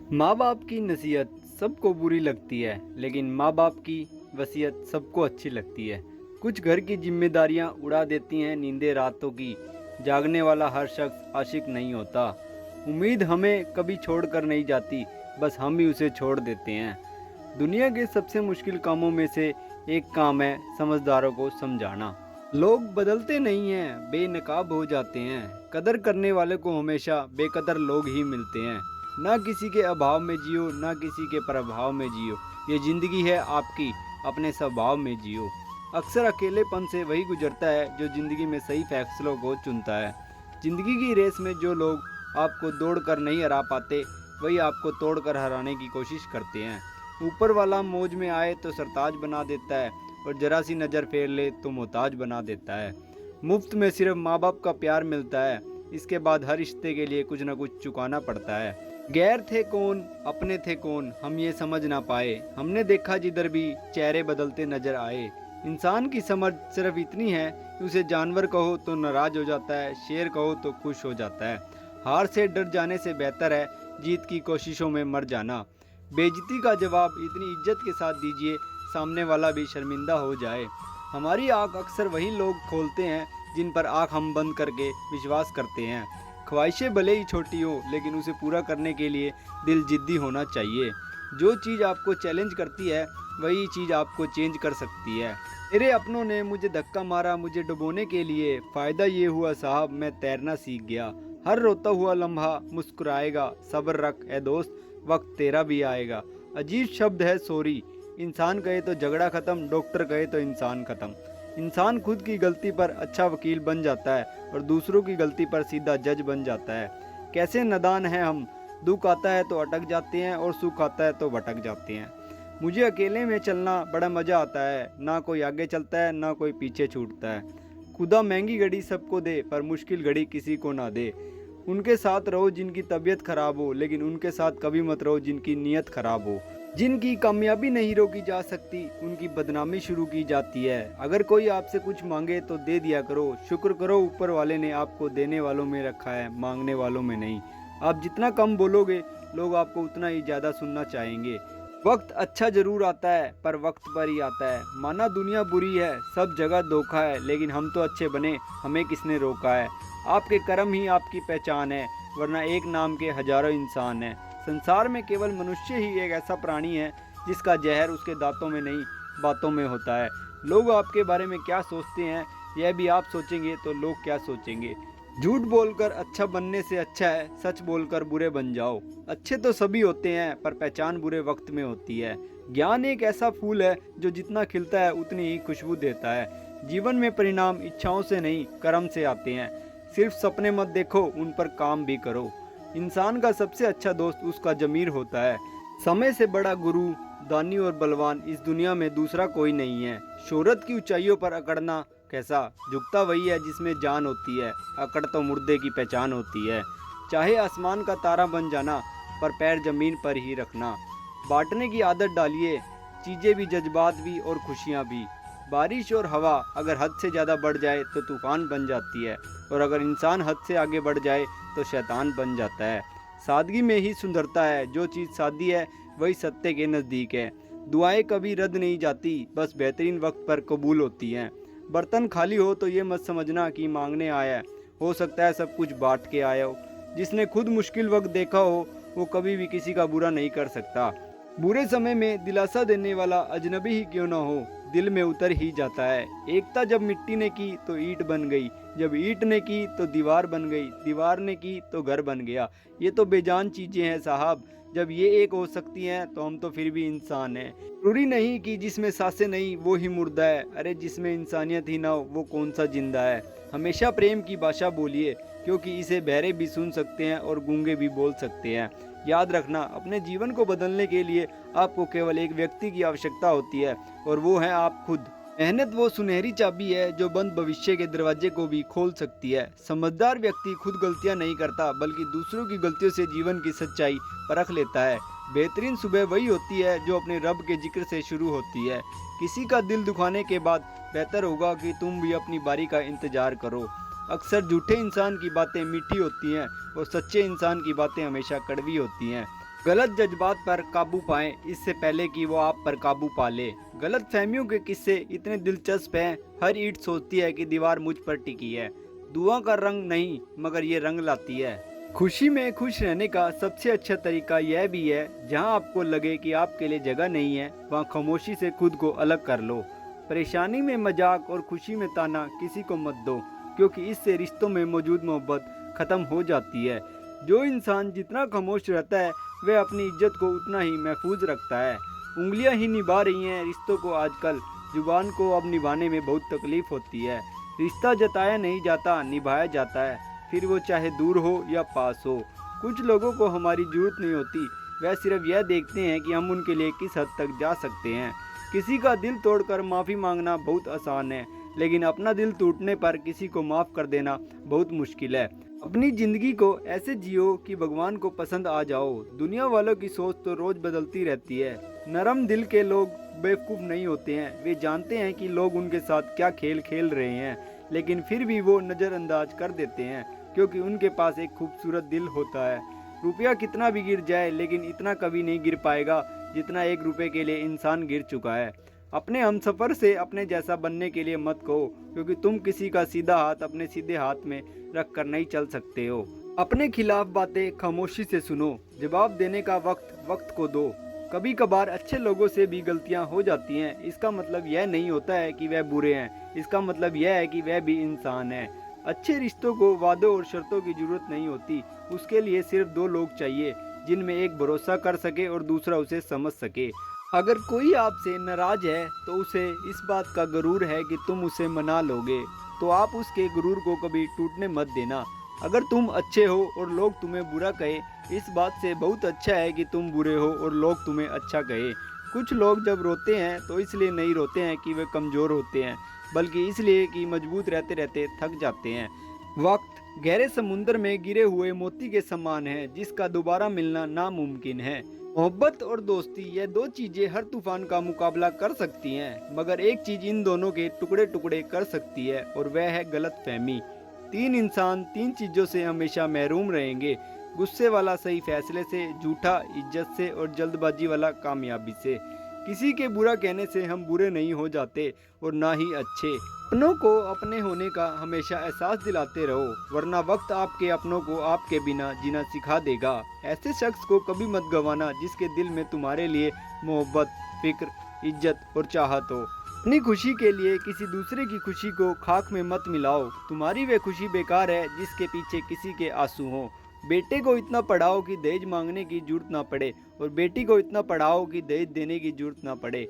माँ बाप की नसीहत सबको बुरी लगती है, लेकिन माँ बाप की वसीयत सबको अच्छी लगती है। कुछ घर की जिम्मेदारियाँ उड़ा देती हैं नींदें रातों की। जागने वाला हर शख्स आशिक नहीं होता। उम्मीद हमें कभी छोड़ कर नहीं जाती, बस हम ही उसे छोड़ देते हैं। दुनिया के सबसे मुश्किल कामों में से एक काम है समझदारों को समझाना। लोग बदलते नहीं हैं, बेनकाब हो जाते हैं। कदर करने वाले को हमेशा बेकदर लोग ही मिलते हैं। ना किसी के अभाव में जियो, ना किसी के प्रभाव में जियो। ये ज़िंदगी है आपकी, अपने स्वभाव में जियो। अक्सर अकेलेपन से वही गुजरता है जो ज़िंदगी में सही फैसलों को चुनता है। ज़िंदगी की रेस में जो लोग आपको दौड़ कर नहीं हरा पाते, वही आपको तोड़ कर हराने की कोशिश करते हैं। ऊपर वाला मौज में आए तो सरताज बना देता है, और जरा सी नज़र फेर ले तो मोहताज बना देता है। मुफ्त में सिर्फ माँ बाप का प्यार मिलता है, इसके बाद हर रिश्ते के लिए कुछ ना कुछ चुकाना पड़ता है। गैर थे कौन, अपने थे कौन, हम ये समझ ना पाए। हमने देखा जिधर भी चेहरे बदलते नजर आए। इंसान की समझ सिर्फ इतनी है कि उसे जानवर कहो तो नाराज हो जाता है, शेर कहो तो खुश हो जाता है। हार से डर जाने से बेहतर है जीत की कोशिशों में मर जाना। बेइज्जती का जवाब इतनी इज्जत के साथ दीजिए, सामने वाला भी शर्मिंदा हो जाए। हमारी आँख अक्सर वही लोग खोलते हैं जिन पर आँख हम बंद करके विश्वास करते हैं। ख्वाहिशें भले ही छोटी हो, लेकिन उसे पूरा करने के लिए दिल जिद्दी होना चाहिए। जो चीज़ आपको चैलेंज करती है, वही चीज़ आपको चेंज कर सकती है। मेरे अपनों ने मुझे धक्का मारा मुझे डुबोने के लिए, फ़ायदा ये हुआ साहब मैं तैरना सीख गया। हर रोता हुआ लम्हा मुस्कुराएगा, सब्र रख ए दोस्त, वक्त तेरा भी आएगा। अजीब शब्द है सॉरी। इंसान कहे तो झगड़ा ख़त्म, डॉक्टर कहे तो इंसान ख़त्म। इंसान खुद की गलती पर अच्छा वकील बन जाता है, और दूसरों की गलती पर सीधा जज बन जाता है। कैसे नादान हैं हम। दुख आता है तो अटक जाते हैं, और सुख आता है तो भटक जाते हैं। मुझे अकेले में चलना बड़ा मज़ा आता है। ना कोई आगे चलता है, ना कोई पीछे छूटता है। खुदा महंगी घड़ी सबको दे, पर मुश्किल घड़ी किसी को ना दे। उनके साथ रहो जिनकी तबीयत खराब हो, लेकिन उनके साथ कभी मत रहो जिनकी नीयत खराब हो। जिनकी कामयाबी नहीं रोकी जा सकती, उनकी बदनामी शुरू की जाती है। अगर कोई आपसे कुछ मांगे तो दे दिया करो। शुक्र करो ऊपर वाले ने आपको देने वालों में रखा है, मांगने वालों में नहीं। आप जितना कम बोलोगे, लोग आपको उतना ही ज़्यादा सुनना चाहेंगे। वक्त अच्छा जरूर आता है, पर वक्त पर ही आता है। माना दुनिया बुरी है, सब जगह धोखा है, लेकिन हम तो अच्छे बने, हमें किसने रोका है। आपके कर्म ही आपकी पहचान है, वरना एक नाम के हजारों इंसान हैं। संसार में केवल मनुष्य ही एक ऐसा प्राणी है जिसका जहर उसके दांतों में नहीं, बातों में होता है। लोग आपके बारे में क्या सोचते हैं, यह भी आप सोचेंगे तो लोग क्या सोचेंगे। झूठ बोलकर अच्छा बनने से अच्छा है सच बोलकर बुरे बन जाओ। अच्छे तो सभी होते हैं, पर पहचान बुरे वक्त में होती है। ज्ञान एक ऐसा फूल है जो जितना खिलता है उतनी ही खुशबू देता है। जीवन में परिणाम इच्छाओं से नहीं, कर्म से आते हैं। सिर्फ सपने मत देखो, उन पर काम भी करो। इंसान का सबसे अच्छा दोस्त उसका जमीर होता है। समय से बड़ा गुरु, दानी और बलवान इस दुनिया में दूसरा कोई नहीं है। शोहरत की ऊंचाइयों पर अकड़ना कैसा, झुकता वही है जिसमें जान होती है, अकड़ तो मुर्दे की पहचान होती है। चाहे आसमान का तारा बन जाना, पर पैर जमीन पर ही रखना। बांटने की आदत डालिए, चीज़ें भी, जज्बात भी और खुशियाँ भी। बारिश और हवा अगर हद से ज़्यादा बढ़ जाए तो तूफान बन जाती है, और अगर इंसान हद से आगे बढ़ जाए तो शैतान बन जाता है। सादगी में ही सुंदरता है, जो चीज़ सादी है वही सत्य के नज़दीक है। दुआएं कभी रद्द नहीं जाती, बस बेहतरीन वक्त पर कबूल होती हैं। बर्तन खाली हो तो ये मत समझना कि मांगने आया है, हो सकता है सब कुछ बांट के आया हो। जिसने खुद मुश्किल वक्त देखा हो, वो कभी भी किसी का बुरा नहीं कर सकता। बुरे समय में दिलासा देने वाला अजनबी ही क्यों ना हो, दिल में उतर ही जाता है। एकता जब मिट्टी ने की तो ईंट बन गई, जब ईंट ने की तो दीवार बन गई, दीवार ने की तो घर बन गया। ये तो बेजान चीजें हैं साहब, जब ये एक हो सकती हैं तो हम तो फिर भी इंसान हैं। जरूरी नहीं कि जिसमें सांसें नहीं वो ही मुर्दा है। अरे जिसमें इंसानियत ही ना हो वो कौन सा जिंदा है। हमेशा प्रेम की भाषा बोलिए, क्योंकि इसे बहरे भी सुन सकते हैं और गूंगे भी बोल सकते हैं। याद रखना, अपने जीवन को बदलने के लिए आपको केवल एक व्यक्ति की आवश्यकता होती है, और वो है आप खुद। मेहनत वो सुनहरी चाबी है जो बंद भविष्य के दरवाजे को भी खोल सकती है। समझदार व्यक्ति खुद गलतियां नहीं करता, बल्कि दूसरों की गलतियों से जीवन की सच्चाई परख लेता है। बेहतरीन सुबह वही होती है जो अपने रब के जिक्र से शुरू होती है। किसी का दिल दुखाने के बाद बेहतर होगा कि तुम भी अपनी बारी का इंतजार करो। अक्सर झूठे इंसान की बातें मीठी होती हैं, और सच्चे इंसान की बातें हमेशा कड़वी होती हैं। गलत जज्बात पर काबू पाएं इससे पहले कि वो आप पर काबू पा ले। गलत फहमियों के किस्से इतने दिलचस्प हैं, हर ईंट सोचती है कि दीवार मुझ पर टिकी है। दुआ का रंग नहीं मगर ये रंग लाती है। खुशी में खुश रहने का सबसे अच्छा तरीका यह भी है, जहां आपको लगे कि आपके लिए जगह नहीं है वहां खामोशी से खुद को अलग कर लो। परेशानी में मजाक और खुशी में ताना किसी को मत दो, क्योंकि इससे रिश्तों में मौजूद मोहब्बत खत्म हो जाती है। जो इंसान जितना खामोश रहता है वह अपनी इज्जत को उतना ही महफूज रखता है। उंगलियां ही निभा रही हैं रिश्तों को आजकल, जुबान को अब निभाने में बहुत तकलीफ होती है। रिश्ता जताया नहीं जाता, निभाया जाता है, फिर वो चाहे दूर हो या पास हो। कुछ लोगों को हमारी जरूरत नहीं होती, वह सिर्फ यह देखते हैं कि हम उनके लिए किस हद तक जा सकते हैं। किसी का दिल तोड़कर माफ़ी मांगना बहुत आसान है, लेकिन अपना दिल टूटने पर किसी को माफ़ कर देना बहुत मुश्किल है। अपनी ज़िंदगी को ऐसे जियो कि भगवान को पसंद आ जाओ। दुनिया वालों की सोच तो रोज़ बदलती रहती है। नरम दिल के लोग बेवकूफ़ नहीं होते हैं, वे जानते हैं कि लोग उनके साथ क्या खेल खेल रहे हैं, लेकिन फिर भी वो नज़रअंदाज कर देते हैं, क्योंकि उनके पास एक खूबसूरत दिल होता है। रुपया कितना भी गिर जाए, लेकिन इतना कभी नहीं गिर पाएगा जितना 1 रुपये के लिए इंसान गिर चुका है। अपने हमसफ़र से अपने जैसा बनने के लिए मत कहो, क्योंकि तुम किसी का सीधा हाथ अपने सीधे हाथ में रख कर नहीं चल सकते हो। अपने खिलाफ बातें खामोशी से सुनो, जवाब देने का वक्त वक्त को दो। कभी कभार अच्छे लोगों से भी गलतियां हो जाती हैं, इसका मतलब यह नहीं होता है कि वह बुरे हैं, इसका मतलब यह है कि वह भी इंसान है। अच्छे रिश्तों को वादों और शर्तों की जरूरत नहीं होती, उसके लिए सिर्फ 2 लोग चाहिए जिनमें एक भरोसा कर सके और दूसरा उसे समझ सके। अगर कोई आपसे नाराज है तो उसे इस बात का गुरूर है कि तुम उसे मना लोगे, तो आप उसके गुरूर को कभी टूटने मत देना। अगर तुम अच्छे हो और लोग तुम्हें बुरा कहे, इस बात से बहुत अच्छा है कि तुम बुरे हो और लोग तुम्हें अच्छा कहे। कुछ लोग जब रोते हैं तो इसलिए नहीं रोते हैं कि वे कमज़ोर होते हैं, बल्कि इसलिए कि मजबूत रहते रहते थक जाते हैं। वक्त गहरे समुद्र में गिरे हुए मोती के समान है, जिसका दोबारा मिलना नामुमकिन है। मोहब्बत और दोस्ती, ये 2 चीजें हर तूफान का मुकाबला कर सकती हैं, मगर एक चीज इन दोनों के टुकड़े टुकड़े कर सकती है, और वह है गलतफहमी। 3 इंसान 3 चीजों से हमेशा महरूम रहेंगे: गुस्से वाला सही फैसले से, झूठा इज्जत से, और जल्दबाजी वाला कामयाबी से। किसी के बुरा कहने से हम बुरे नहीं हो जाते और ना ही अच्छे। अपनों को अपने होने का हमेशा एहसास दिलाते रहो, वरना वक्त आपके अपनों को आपके बिना जीना सिखा देगा। ऐसे शख्स को कभी मत गंवाना जिसके दिल में तुम्हारे लिए मोहब्बत, फिक्र, इज्जत और चाहत हो। अपनी खुशी के लिए किसी दूसरे की खुशी को खाक में मत मिलाओ। तुम्हारी वे खुशी बेकार है जिसके पीछे किसी के आंसू हों। बेटे को इतना पढ़ाओ कि दहेज मांगने की जरूरत ना पड़े, और बेटी को इतना पढ़ाओ कि दहेज देने की जरूरत ना पड़े।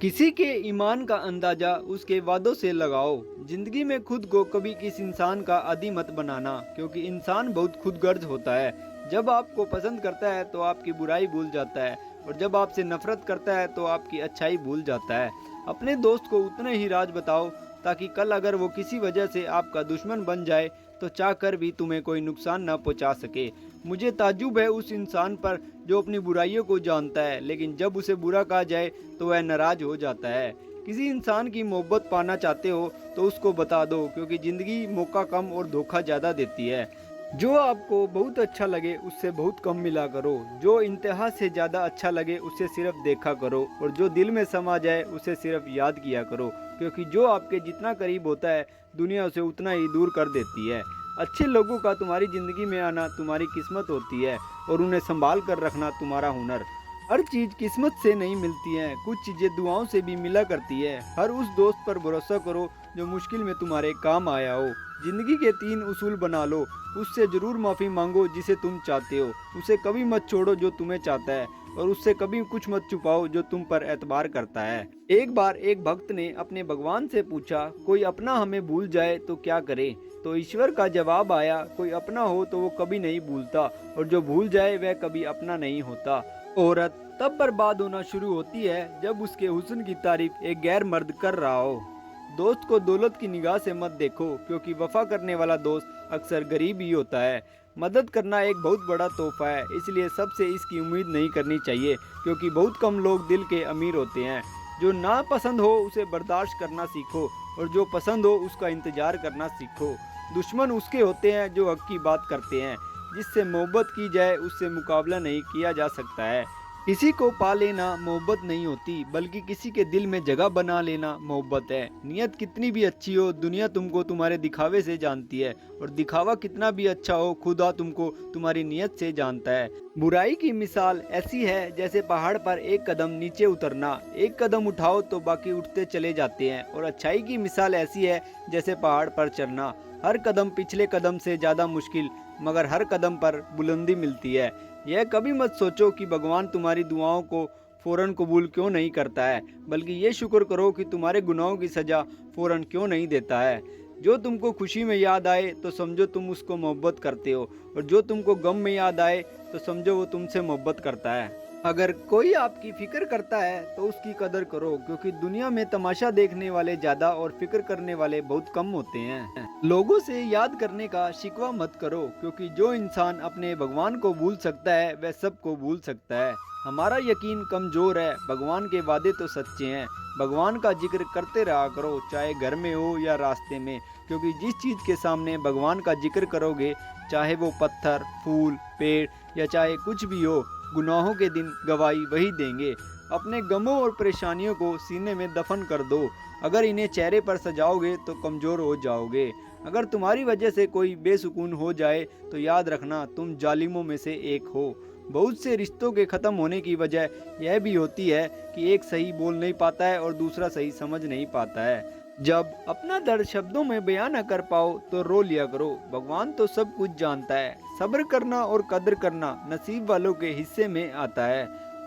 किसी के ईमान का अंदाजा उसके वादों से लगाओ। जिंदगी में खुद को कभी किसी इंसान का आदी मत बनाना, क्योंकि इंसान बहुत खुदगर्ज होता है। जब आपको पसंद करता है तो आपकी बुराई भूल जाता है, और जब आपसे नफरत करता है तो आपकी अच्छाई भूल जाता है। अपने दोस्त को उतने ही राज बताओ, ताकि कल अगर वो किसी वजह से आपका दुश्मन बन जाए तो चाहकर भी तुम्हें कोई नुकसान न पहुंचा सके। मुझे ताज्जुब है उस इंसान पर जो अपनी बुराइयों को जानता है, लेकिन जब उसे बुरा कहा जाए तो वह नाराज हो जाता है। किसी इंसान की मोहब्बत पाना चाहते हो तो उसको बता दो, क्योंकि ज़िंदगी मौका कम और धोखा ज़्यादा देती है। जो आपको बहुत अच्छा लगे उससे बहुत कम मिला करो, जो इंतहा से ज़्यादा अच्छा लगे उसे सिर्फ देखा करो, और जो दिल में समा जाए उसे सिर्फ याद किया करो, क्योंकि जो आपके जितना करीब होता है दुनिया उसे उतना ही दूर कर देती है। अच्छे लोगों का तुम्हारी ज़िंदगी में आना तुम्हारी किस्मत होती है, और उन्हें संभाल कर रखना तुम्हारा हुनर। हर चीज़ किस्मत से नहीं मिलती है, कुछ चीज़ें दुआओं से भी मिला करती है। हर उस दोस्त पर भरोसा करो जो मुश्किल में तुम्हारे काम आया हो। जिंदगी के 3 उसूल बना लो, उससे ज़रूर माफ़ी मांगो जिसे तुम चाहते हो, उसे कभी मत छोड़ो जो तुम्हें चाहता है, और उससे कभी कुछ मत छुपाओ जो तुम पर एतबार करता है। एक बार एक भक्त ने अपने भगवान से पूछा, कोई अपना हमें भूल जाए तो क्या करे? तो ईश्वर का जवाब आया, कोई अपना हो तो वो कभी नहीं भूलता, और जो भूल जाए वह कभी अपना नहीं होता। औरत तब बर्बाद होना शुरू होती है जब उसके हुस्न की तारीफ एक गैर मर्द कर रहा हो। दोस्त को दौलत की निगाह से मत देखो, क्योंकि वफा करने वाला दोस्त अक्सर गरीब ही होता है। मदद करना एक बहुत बड़ा तोहफा है, इसलिए सबसे इसकी उम्मीद नहीं करनी चाहिए, क्योंकि बहुत कम लोग दिल के अमीर होते हैं। जो ना पसंद हो उसे बर्दाश्त करना सीखो, और जो पसंद हो उसका इंतजार करना सीखो। दुश्मन उसके होते हैं जो हक की बात करते हैं। जिससे मोहब्बत की जाए उससे मुकाबला नहीं किया जा सकता है। किसी को पा लेना मोहब्बत नहीं होती, बल्कि किसी के दिल में जगह बना लेना मोहब्बत है। नियत कितनी भी अच्छी हो, दुनिया तुमको तुम्हारे दिखावे से जानती है, और दिखावा कितना भी अच्छा हो, खुदा तुमको तुम्हारी नियत से जानता है। बुराई की मिसाल ऐसी है जैसे पहाड़ पर एक कदम नीचे उतरना, एक कदम उठाओ तो बाकी उठते चले जाते हैं। और अच्छाई की मिसाल ऐसी है जैसे पहाड़ पर चढ़ना, हर कदम पिछले कदम से ज़्यादा मुश्किल, मगर हर कदम पर बुलंदी मिलती है। यह कभी मत सोचो कि भगवान तुम्हारी दुआओं को फ़ौरन कबूल क्यों नहीं करता है, बल्कि ये शुक्र करो कि तुम्हारे गुनाहों की सज़ा फ़ौरन क्यों नहीं देता है। जो तुमको खुशी में याद आए तो समझो तुम उसको मोहब्बत करते हो, और जो तुमको गम में याद आए तो समझो वो तुमसे मोहब्बत करता है। अगर कोई आपकी फिक्र करता है तो उसकी कदर करो, क्योंकि दुनिया में तमाशा देखने वाले ज्यादा और फिक्र करने वाले बहुत कम होते हैं। लोगों से याद करने का शिकवा मत करो, क्योंकि जो इंसान अपने भगवान को भूल सकता है वह सबको भूल सकता है। हमारा यकीन कमजोर है, भगवान के वादे तो सच्चे हैं। भगवान का जिक्र करते रहा करो, चाहे घर में हो या रास्ते में, क्योंकि जिस चीज़ के सामने भगवान का जिक्र करोगे, चाहे वो पत्थर, फूल, पेड़ या चाहे कुछ भी हो, गुनाहों के दिन गवाही वही देंगे। अपने गमों और परेशानियों को सीने में दफन कर दो। अगर इन्हें चेहरे पर सजाओगे तो कमज़ोर हो जाओगे। अगर तुम्हारी वजह से कोई बेसुकून हो जाए तो याद रखना तुम जालिमों में से एक हो। बहुत से रिश्तों के ख़त्म होने की वजह यह भी होती है कि एक सही बोल नहीं पाता है और दूसरा सही समझ नहीं पाता है। जब अपना दर्द शब्दों में बयान न कर पाओ तो रो लिया करो, भगवान तो सब कुछ जानता है। सब्र करना और कदर करना नसीब वालों के हिस्से में आता है।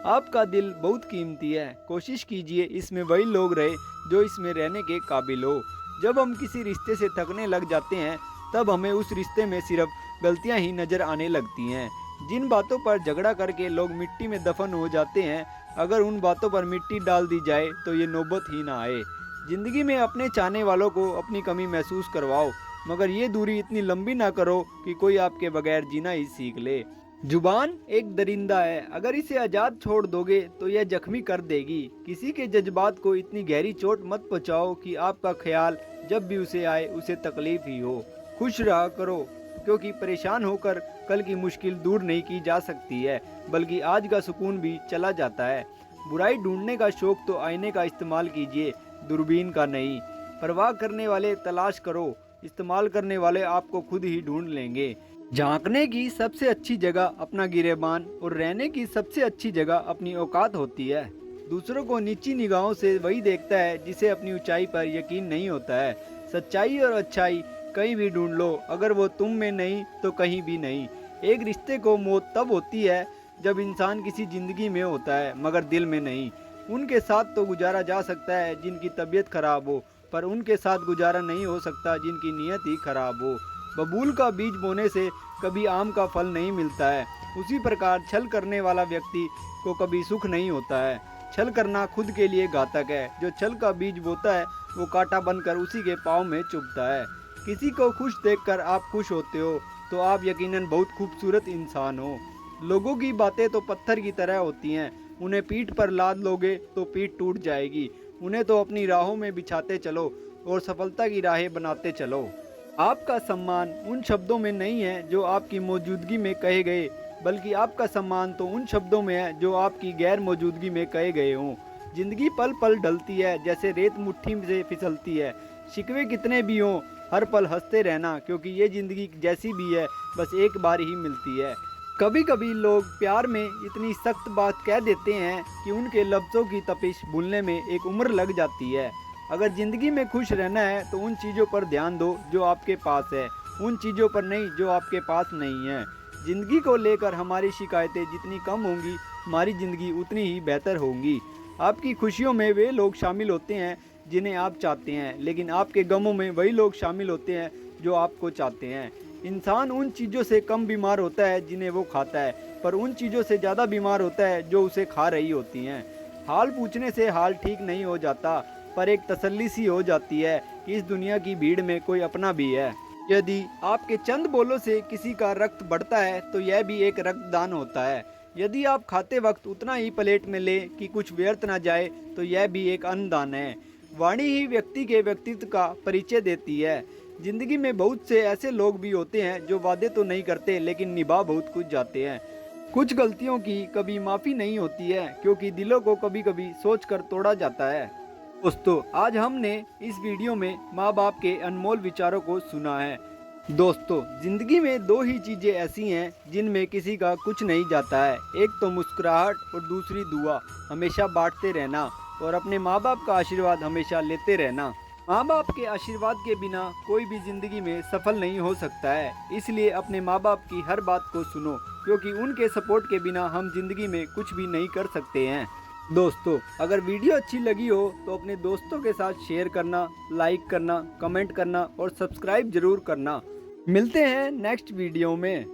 आपका दिल बहुत कीमती है, कोशिश कीजिए इसमें वही लोग रहे जो इसमें रहने के काबिल हो। जब हम किसी रिश्ते से थकने लग जाते हैं तब हमें उस रिश्ते में सिर्फ गलतियां ही नजर आने लगती हैं। जिन बातों पर झगड़ा करके लोग मिट्टी में दफन हो जाते हैं, अगर उन बातों पर मिट्टी डाल दी जाए तो ये नौबत ही ना आए। जिंदगी में अपने चाहने वालों को अपनी कमी महसूस करवाओ, मगर ये दूरी इतनी लंबी ना करो कि कोई आपके बगैर जीना ही सीख ले। जुबान एक दरिंदा है, अगर इसे आज़ाद छोड़ दोगे तो यह जख्मी कर देगी। किसी के जज्बात को इतनी गहरी चोट मत पहुंचाओ कि आपका ख्याल जब भी उसे आए उसे तकलीफ ही हो। खुश रहा करो, क्योंकि परेशान होकर कल की मुश्किल दूर नहीं की जा सकती है, बल्कि आज का सुकून भी चला जाता है। बुराई ढूंढने का शौक तो आईने का इस्तेमाल कीजिए, दूरबीन का नहीं। परवाह करने वाले तलाश करो, इस्तेमाल करने वाले आपको खुद ही ढूंढ लेंगे। झांकने की सबसे अच्छी जगह अपना गिरेबान और रहने की सबसे अच्छी जगह अपनी औकात होती है। दूसरों को नीची निगाहों से वही देखता है जिसे अपनी ऊंचाई पर यकीन नहीं होता है। सच्चाई और अच्छाई कहीं भी ढूंढ लो, अगर वो तुम में नहीं तो कहीं भी नहीं। एक रिश्ते को मौत तब होती है जब इंसान किसी जिंदगी में होता है मगर दिल में नहीं। उनके साथ तो गुजारा जा सकता है जिनकी तबीयत खराब हो, पर उनके साथ गुजारा नहीं हो सकता जिनकी नीयत ही खराब हो। बबूल का बीज बोने से कभी आम का फल नहीं मिलता है, उसी प्रकार छल करने वाला व्यक्ति को कभी सुख नहीं होता है। छल करना खुद के लिए घातक है। जो छल का बीज बोता है वो कांटा बनकर उसी के पाँव में चुभता है। किसी को खुश देखकर आप खुश होते हो तो आप यकीनन बहुत खूबसूरत इंसान हो। लोगों की बातें तो पत्थर की तरह होती हैं, उन्हें पीठ पर लाद लोगे तो पीठ टूट जाएगी। उन्हें तो अपनी राहों में बिछाते चलो और सफलता की राहें बनाते चलो। आपका सम्मान उन शब्दों में नहीं है जो आपकी मौजूदगी में कहे गए, बल्कि आपका सम्मान तो उन शब्दों में है जो आपकी गैर मौजूदगी में कहे गए हों। जिंदगी पल पल ढलती है जैसे रेत मुट्ठी से फिसलती है। शिकवे कितने भी हों, हर पल हंसते रहना, क्योंकि ये ज़िंदगी जैसी भी है बस एक बार ही मिलती है। कभी कभी लोग प्यार में इतनी सख्त बात कह देते हैं कि उनके लफ्ज़ों की तपिश भूलने में एक उम्र लग जाती है। अगर ज़िंदगी में खुश रहना है तो उन चीज़ों पर ध्यान दो जो आपके पास है, उन चीज़ों पर नहीं जो आपके पास नहीं है। ज़िंदगी को लेकर हमारी शिकायतें जितनी कम होंगी, हमारी ज़िंदगी उतनी ही बेहतर होंगी। आपकी खुशियों में वे लोग शामिल होते हैं जिन्हें आप चाहते हैं, लेकिन आपके गमों में वही लोग शामिल होते हैं जो आपको चाहते हैं। इंसान उन चीज़ों से कम बीमार होता है जिन्हें वो खाता है, पर उन चीज़ों से ज़्यादा बीमार होता है जो उसे खा रही होती हैं। हाल पूछने से हाल ठीक नहीं हो जाता, पर एक तसल्ली सी हो जाती है कि इस दुनिया की भीड़ में कोई अपना भी है। यदि आपके चंद बोलों से किसी का रक्त बढ़ता है तो यह भी एक रक्तदान होता है। यदि आप खाते वक्त उतना ही प्लेट में ले कि कुछ व्यर्थ ना जाए तो यह भी एक अन्नदान है। वाणी ही व्यक्ति के व्यक्तित्व का परिचय देती है। जिंदगी में बहुत से ऐसे लोग भी होते हैं जो वादे तो नहीं करते लेकिन निभा बहुत कुछ जाते हैं। कुछ गलतियों की कभी माफ़ी नहीं होती है क्योंकि दिलों को कभी कभी सोच कर तोड़ा जाता है। दोस्तों, आज हमने इस वीडियो में माँ बाप के अनमोल विचारों को सुना है। दोस्तों, जिंदगी में दो ही चीज़ें ऐसी हैं जिनमें किसी का कुछ नहीं जाता है, एक तो मुस्कुराहट और दूसरी दुआ। हमेशा बांटते रहना और अपने माँ बाप का आशीर्वाद हमेशा लेते रहना। माँ बाप के आशीर्वाद के बिना कोई भी जिंदगी में सफल नहीं हो सकता है, इसलिए अपने माँ बाप की हर बात को सुनो क्योंकि उनके सपोर्ट के बिना हम जिंदगी में कुछ भी नहीं कर सकते हैं। दोस्तों, अगर वीडियो अच्छी लगी हो तो अपने दोस्तों के साथ शेयर करना, लाइक करना, कमेंट करना और सब्सक्राइब जरूर करना। मिलते हैं नेक्स्ट वीडियो में।